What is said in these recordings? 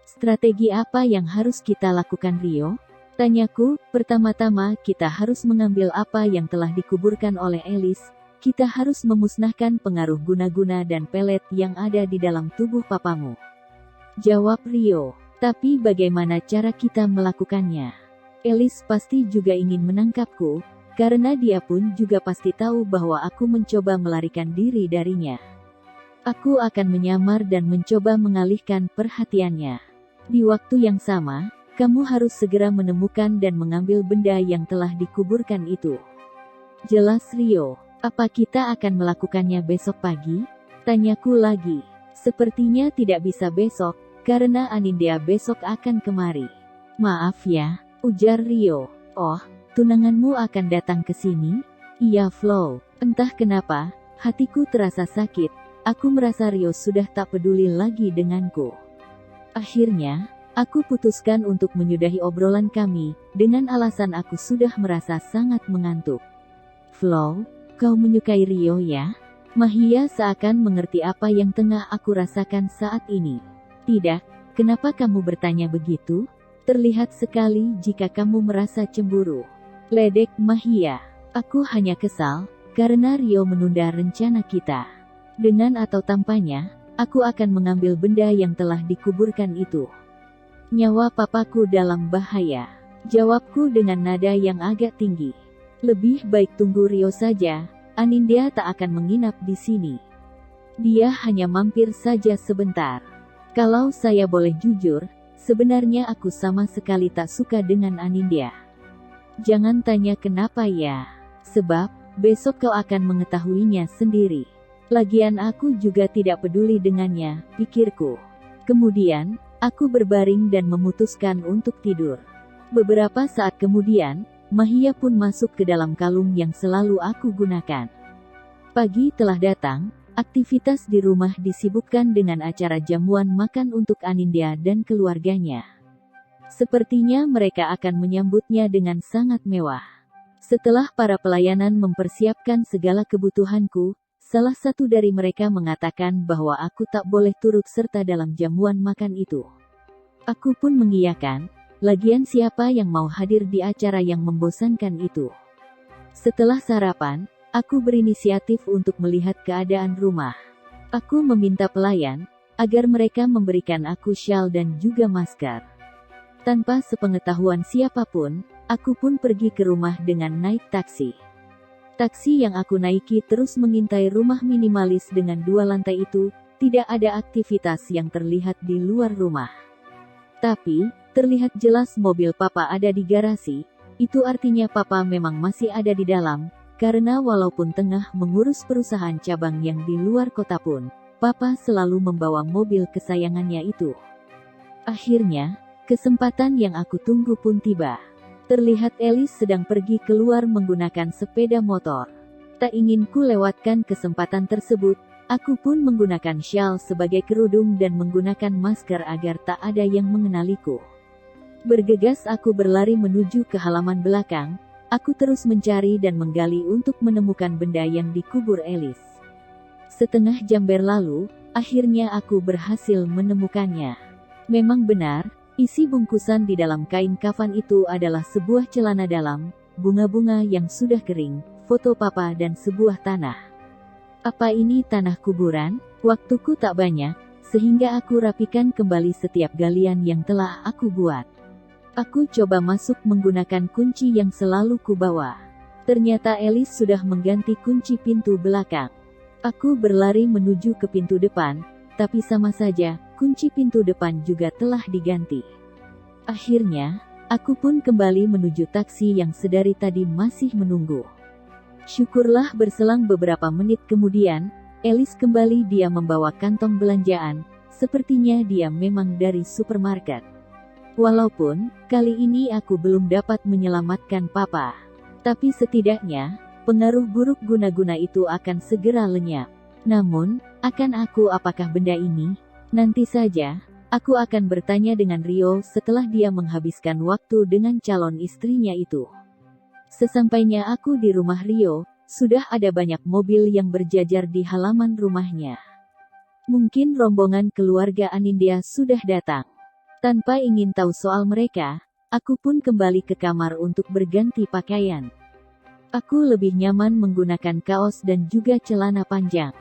Strategi apa yang harus kita lakukan, Rio? Tanyaku. Pertama-tama kita harus mengambil apa yang telah dikuburkan oleh Alice. Kita harus memusnahkan pengaruh guna-guna dan pelet yang ada di dalam tubuh papamu. Jawab Rio. Tapi bagaimana cara kita melakukannya? Alice pasti juga ingin menangkapku, karena dia pun juga pasti tahu bahwa aku mencoba melarikan diri darinya. Aku akan menyamar dan mencoba mengalihkan perhatiannya. Di waktu yang sama, kamu harus segera menemukan dan mengambil benda yang telah dikuburkan itu. Jelas Rio. Apa kita akan melakukannya besok pagi? Tanyaku lagi. Sepertinya tidak bisa besok, karena Anindya besok akan kemari. Maaf ya, ujar Rio. Oh, tunanganmu akan datang ke sini? Iya Flo. Entah kenapa, hatiku terasa sakit. Aku merasa Rio sudah tak peduli lagi denganku. Akhirnya, aku putuskan untuk menyudahi obrolan kami, dengan alasan aku sudah merasa sangat mengantuk. Flo, kau menyukai Rio ya? Mahia seakan mengerti apa yang tengah aku rasakan saat ini. Tidak, kenapa kamu bertanya begitu? Terlihat sekali jika kamu merasa cemburu. Ledek Mahia. Aku hanya kesal, karena Rio menunda rencana kita. Dengan atau tanpanya, aku akan mengambil benda yang telah dikuburkan itu. Nyawa papaku dalam bahaya. Jawabku dengan nada yang agak tinggi. Lebih baik tunggu Rio saja, Anindya tak akan menginap di sini. Dia hanya mampir saja sebentar. Kalau saya boleh jujur, sebenarnya aku sama sekali tak suka dengan Anindya. Jangan tanya kenapa ya. Sebab, besok kau akan mengetahuinya sendiri. Lagian aku juga tidak peduli dengannya, pikirku. Kemudian, aku berbaring dan memutuskan untuk tidur. Beberapa saat kemudian, Mahia pun masuk ke dalam kalung yang selalu aku gunakan. Pagi telah datang, aktivitas di rumah disibukkan dengan acara jamuan makan untuk Anindya dan keluarganya. Sepertinya mereka akan menyambutnya dengan sangat mewah. Setelah para pelayanan mempersiapkan segala kebutuhanku, salah satu dari mereka mengatakan bahwa aku tak boleh turut serta dalam jamuan makan itu. Aku pun mengiyakan, lagian siapa yang mau hadir di acara yang membosankan itu. Setelah sarapan, aku berinisiatif untuk melihat keadaan rumah. Aku meminta pelayan, agar mereka memberikan aku syal dan juga masker. Tanpa sepengetahuan siapapun, aku pun pergi ke rumah dengan naik taksi. Taksi yang aku naiki terus mengintai rumah minimalis dengan 2 lantai itu, tidak ada aktivitas yang terlihat di luar rumah. Tapi, terlihat jelas mobil papa ada di garasi, itu artinya papa memang masih ada di dalam, karena walaupun tengah mengurus perusahaan cabang yang di luar kota pun, papa selalu membawa mobil kesayangannya itu. Akhirnya, kesempatan yang aku tunggu pun tiba. Terlihat Alice sedang pergi keluar menggunakan sepeda motor. Tak ingin ku lewatkan kesempatan tersebut, aku pun menggunakan syal sebagai kerudung dan menggunakan masker agar tak ada yang mengenaliku. Bergegas aku berlari menuju ke halaman belakang, aku terus mencari dan menggali untuk menemukan benda yang dikubur Alice. Setengah jam berlalu, akhirnya aku berhasil menemukannya. Memang benar, isi bungkusan di dalam kain kafan itu adalah sebuah celana dalam, bunga-bunga yang sudah kering, foto papa dan sebuah tanah. Apa ini tanah kuburan? Waktuku tak banyak, sehingga aku rapikan kembali setiap galian yang telah aku buat. Aku coba masuk menggunakan kunci yang selalu kubawa. Ternyata Alice sudah mengganti kunci pintu belakang. Aku berlari menuju ke pintu depan, tapi sama saja, kunci pintu depan juga telah diganti. Akhirnya, aku pun kembali menuju taksi yang sedari tadi masih menunggu. Syukurlah berselang beberapa menit kemudian, Alice kembali. Dia membawa kantong belanjaan, sepertinya dia memang dari supermarket. Walaupun, kali ini aku belum dapat menyelamatkan papa. Tapi setidaknya, pengaruh buruk guna-guna itu akan segera lenyap. Namun, akan aku apakah benda ini? Nanti saja, aku akan bertanya dengan Rio setelah dia menghabiskan waktu dengan calon istrinya itu. Sesampainya aku di rumah Rio, sudah ada banyak mobil yang berjajar di halaman rumahnya. Mungkin rombongan keluarga Anindya sudah datang. Tanpa ingin tahu soal mereka, aku pun kembali ke kamar untuk berganti pakaian. Aku lebih nyaman menggunakan kaos dan juga celana panjang.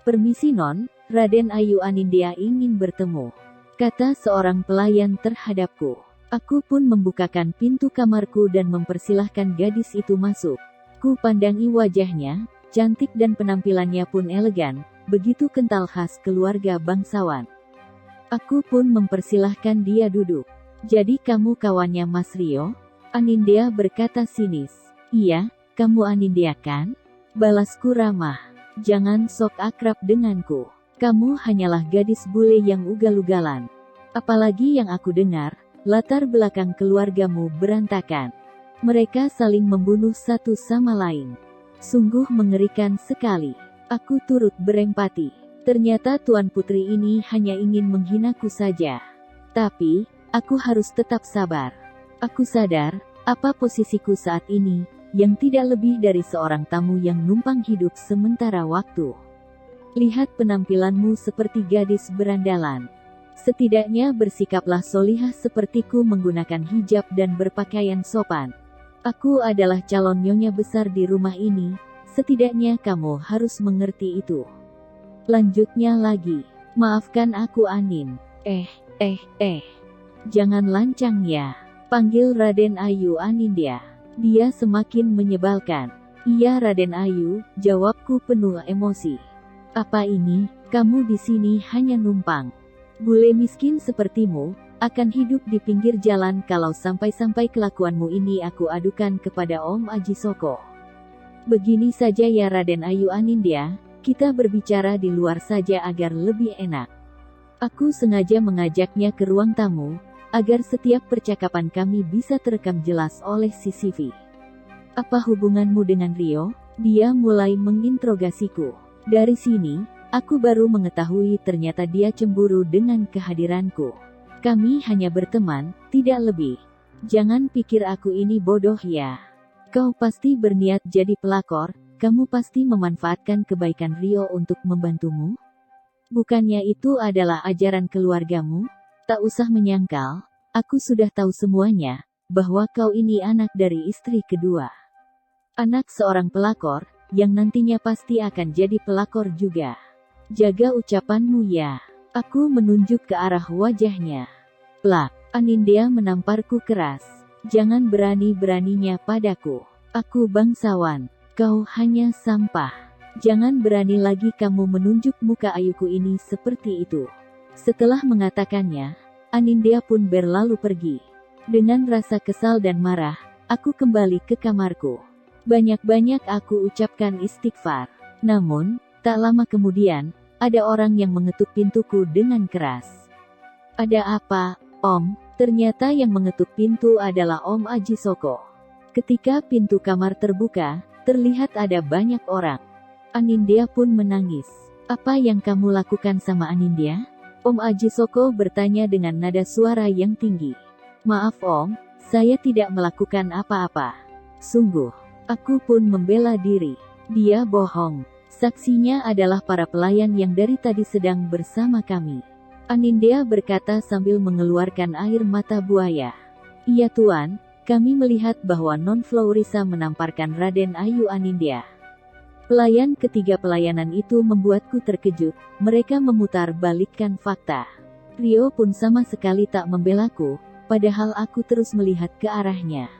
"Permisi non, Raden Ayu Anindya ingin bertemu," kata seorang pelayan terhadapku. Aku pun membukakan pintu kamarku dan mempersilahkan gadis itu masuk. Ku pandangi wajahnya, cantik dan penampilannya pun elegan, begitu kental khas keluarga bangsawan. Aku pun mempersilahkan dia duduk. "Jadi kamu kawannya Mas Rio?" Anindya berkata sinis. "Iya, kamu Anindya kan?" balasku ramah. "Jangan sok akrab denganku. Kamu hanyalah gadis bule yang ugal-ugalan. Apalagi yang aku dengar, latar belakang keluargamu berantakan. Mereka saling membunuh satu sama lain. Sungguh mengerikan sekali." Aku turut berempati. Ternyata Tuan Putri ini hanya ingin menghinaku saja. Tapi, aku harus tetap sabar. Aku sadar, apa posisiku saat ini, yang tidak lebih dari seorang tamu yang numpang hidup sementara waktu. Lihat penampilanmu seperti gadis berandalan. Setidaknya bersikaplah solihah sepertiku menggunakan hijab dan berpakaian sopan. Aku adalah calon nyonya besar di rumah ini, setidaknya kamu harus mengerti itu. Lanjutnya lagi, "Maafkan aku Anin. Jangan lancang ya. Panggil Raden Ayu Anindya." Dia semakin menyebalkan. "Iya Raden Ayu," jawabku penuh emosi. "Apa ini, kamu di sini hanya numpang? Bule miskin sepertimu, akan hidup di pinggir jalan kalau sampai-sampai kelakuanmu ini aku adukan kepada Om Ajisoko." "Begini saja ya Raden Ayu Anindya, kita berbicara di luar saja agar lebih enak." Aku sengaja mengajaknya ke ruang tamu, agar setiap percakapan kami bisa terekam jelas oleh CCTV. "Apa hubunganmu dengan Rio?" Dia mulai menginterogasiku. Dari sini, aku baru mengetahui ternyata dia cemburu dengan kehadiranku. "Kami hanya berteman, tidak lebih. Jangan pikir aku ini bodoh ya. Kau pasti berniat jadi pelakor, kamu pasti memanfaatkan kebaikan Rio untuk membantumu. Bukannya itu adalah ajaran keluargamu? Tak usah menyangkal, aku sudah tahu semuanya, bahwa kau ini anak dari istri kedua. Anak seorang pelakor, yang nantinya pasti akan jadi pelakor juga. Jaga ucapanmu ya." Aku menunjuk ke arah wajahnya. Plak, Anindya menamparku keras. "Jangan berani-beraninya padaku. Aku bangsawan, kau hanya sampah. Jangan berani lagi kamu menunjuk muka ayuku ini seperti itu." Setelah mengatakannya, Anindya pun berlalu pergi. Dengan rasa kesal dan marah, aku kembali ke kamarku. Banyak-banyak aku ucapkan istighfar. Namun, tak lama kemudian, ada orang yang mengetuk pintuku dengan keras. "Ada apa, Om?" Ternyata yang mengetuk pintu adalah Om Ajisoko. Ketika pintu kamar terbuka, terlihat ada banyak orang. Anindya pun menangis. "Apa yang kamu lakukan sama Anindya?" Om Ajisoko bertanya dengan nada suara yang tinggi. "Maaf Om, saya tidak melakukan apa-apa. Sungguh, aku pun membela diri. Dia bohong. Saksinya adalah para pelayan yang dari tadi sedang bersama kami." Anindya berkata sambil mengeluarkan air mata buaya. "Iya Tuan, kami melihat bahwa Non Florisa menamparkan Raden Ayu Anindya." Pelayan ketiga pelayanan itu membuatku terkejut, mereka memutar balikkan fakta. Rio pun sama sekali tak membelaku, padahal aku terus melihat ke arahnya.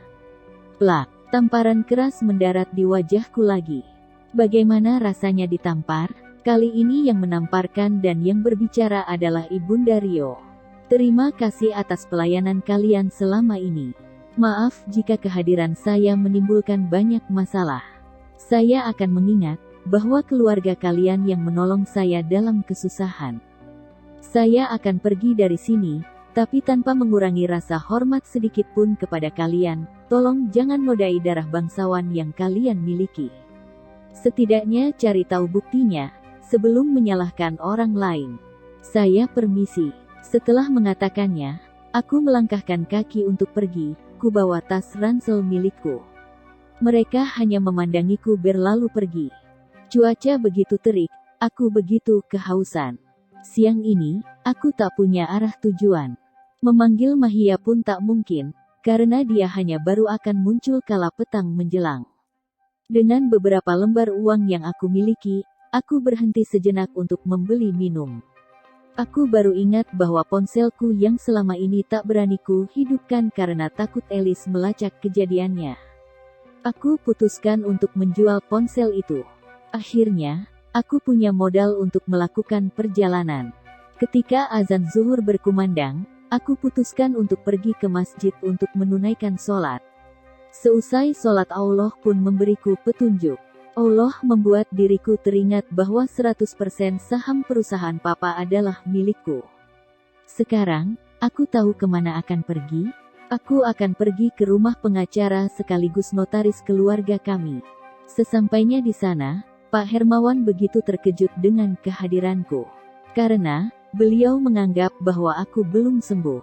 Plak, tamparan keras mendarat di wajahku lagi. Bagaimana rasanya ditampar? Kali ini yang menamparkan dan yang berbicara adalah Ibunda Rio. "Terima kasih atas pelayanan kalian selama ini. Maaf jika kehadiran saya menimbulkan banyak masalah. Saya akan mengingat bahwa keluarga kalian yang menolong saya dalam kesusahan. Saya akan pergi dari sini, tapi tanpa mengurangi rasa hormat sedikit pun kepada kalian. Tolong jangan nodai darah bangsawan yang kalian miliki. Setidaknya cari tahu buktinya, sebelum menyalahkan orang lain. Saya permisi." Setelah mengatakannya, aku melangkahkan kaki untuk pergi, ku bawa tas ransel milikku. Mereka hanya memandangiku berlalu pergi. Cuaca begitu terik, aku begitu kehausan. Siang ini, aku tak punya arah tujuan. Memanggil Mahia pun tak mungkin, karena dia hanya baru akan muncul kala petang menjelang. Dengan beberapa lembar uang yang aku miliki, aku berhenti sejenak untuk membeli minum. Aku baru ingat bahwa ponselku yang selama ini tak beraniku hidupkan karena takut Alice melacak kejadiannya. Aku putuskan untuk menjual ponsel itu. Akhirnya, aku punya modal untuk melakukan perjalanan. Ketika azan zuhur berkumandang, aku putuskan untuk pergi ke masjid untuk menunaikan sholat. Seusai sholat Allah pun memberiku petunjuk. Allah membuat diriku teringat bahwa 100% saham perusahaan Papa adalah milikku. Sekarang, aku tahu kemana akan pergi. Aku akan pergi ke rumah pengacara sekaligus notaris keluarga kami. Sesampainya di sana, Pak Hermawan begitu terkejut dengan kehadiranku. Karena, beliau menganggap bahwa aku belum sembuh.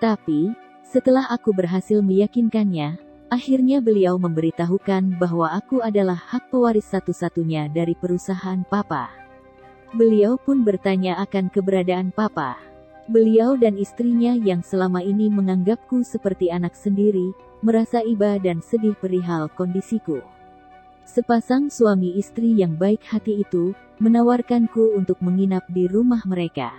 Tapi, setelah aku berhasil meyakinkannya, akhirnya beliau memberitahukan bahwa aku adalah hak pewaris satu-satunya dari perusahaan Papa. Beliau pun bertanya akan keberadaan Papa. Beliau dan istrinya yang selama ini menganggapku seperti anak sendiri, merasa iba dan sedih perihal kondisiku. Sepasang suami istri yang baik hati itu, menawarkanku untuk menginap di rumah mereka.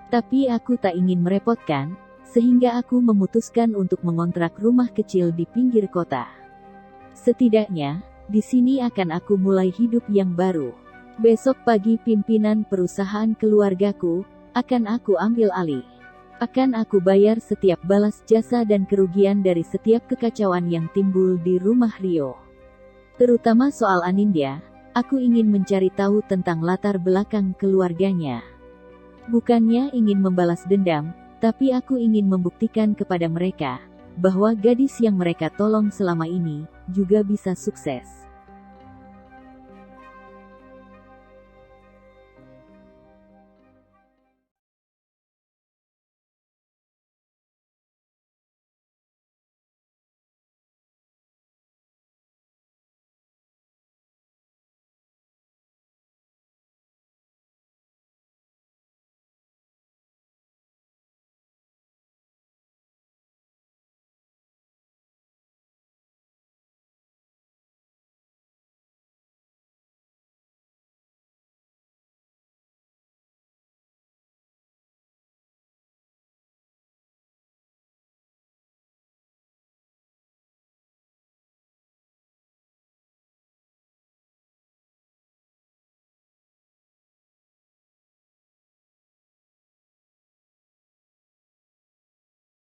Tapi aku tak ingin merepotkan, sehingga aku memutuskan untuk mengontrak rumah kecil di pinggir kota. Setidaknya, di sini akan aku mulai hidup yang baru. Besok pagi pimpinan perusahaan keluargaku akan aku ambil alih. Akan aku bayar setiap balas jasa dan kerugian dari setiap kekacauan yang timbul di rumah Rio. Terutama soal Anindya, aku ingin mencari tahu tentang latar belakang keluarganya. Bukannya ingin membalas dendam, tapi aku ingin membuktikan kepada mereka bahwa gadis yang mereka tolong selama ini juga bisa sukses.